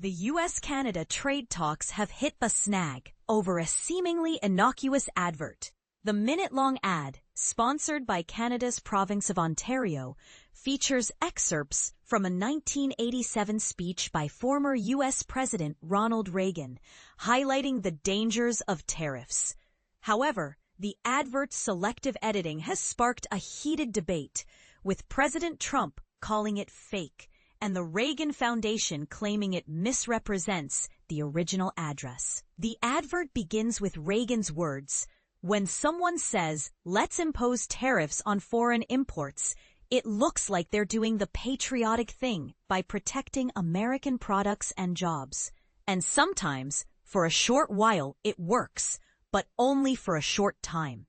The U.S.-Canada trade talks have hit a snag over a seemingly innocuous advert. The minute-long ad, sponsored by Canada's province of Ontario, features excerpts from a 1987 speech by former U.S. President Ronald Reagan, highlighting the dangers of tariffs. However, the advert's selective editing has sparked a heated debate, with President Trump calling it fake and the Reagan Foundation claiming it misrepresents the original address. The advert begins with Reagan's words, "When someone says, 'Let's impose tariffs on foreign imports,' it looks like they're doing the patriotic thing by protecting American products and jobs. And sometimes, for a short while, it works, but only for a short time."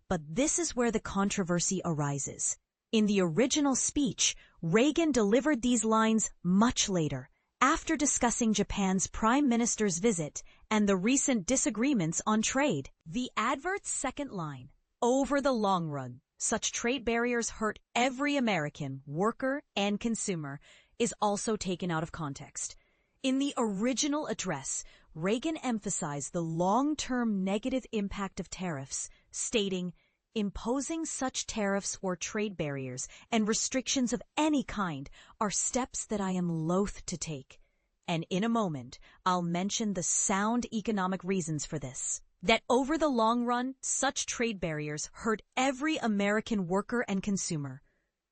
But this is where the controversy arises. In the original speech, Reagan delivered these lines much later, after discussing Japan's prime minister's visit and the recent disagreements on trade. The advert's second line, "Over the long run, such trade barriers hurt every American worker and consumer," is also taken out of context. In the original address, Reagan emphasized the long-term negative impact of tariffs, stating, "Imposing such tariffs or trade barriers and restrictions of any kind are steps that I am loath to take. And in a moment, I'll mention the sound economic reasons for this. That over the long run, such trade barriers hurt every American worker and consumer."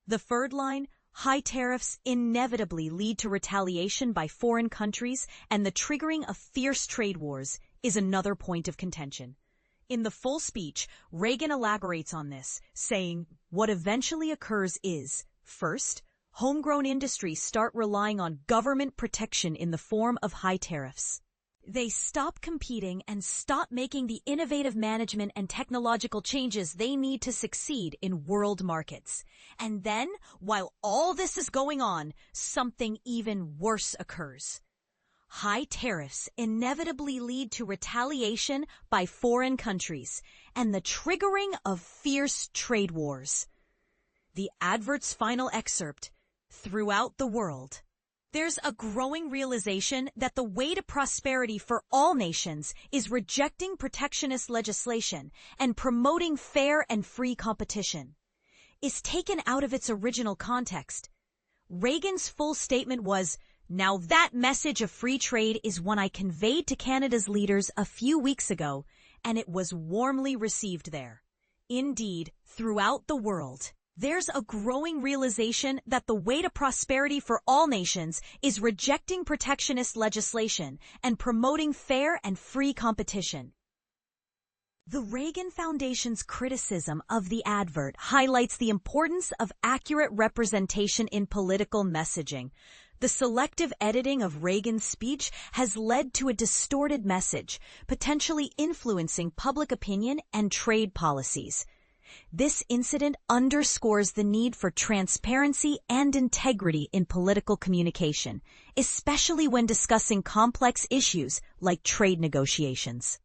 The third line, "High tariffs inevitably lead to retaliation by foreign countries and the triggering of fierce trade wars," is another point of contention. In the full speech, Reagan elaborates on this, saying, "What eventually occurs is, first, homegrown industries start relying on government protection in the form of high tariffs. They stop competing and stop making the innovative management and technological changes they need to succeed in world markets. And then, while all this is going on, something even worse occurs. High tariffs inevitably lead to retaliation by foreign countries and the triggering of fierce trade wars." The advert's final excerpt, "Throughout the world, there's a growing realization that the way to prosperity for all nations is rejecting protectionist legislation and promoting fair and free competition," is taken out of its original context. Reagan's full statement was, "Now that message of free trade is one I conveyed to Canada's leaders a few weeks ago, and it was warmly received there. Indeed, throughout the world, there's a growing realization that the way to prosperity for all nations is rejecting protectionist legislation and promoting fair and free competition." The Reagan Foundation's criticism of the advert highlights the importance of accurate representation in political messaging. The selective editing of Reagan's speech has led to a distorted message, potentially influencing public opinion and trade policies. This incident underscores the need for transparency and integrity in political communication, especially when discussing complex issues like trade negotiations.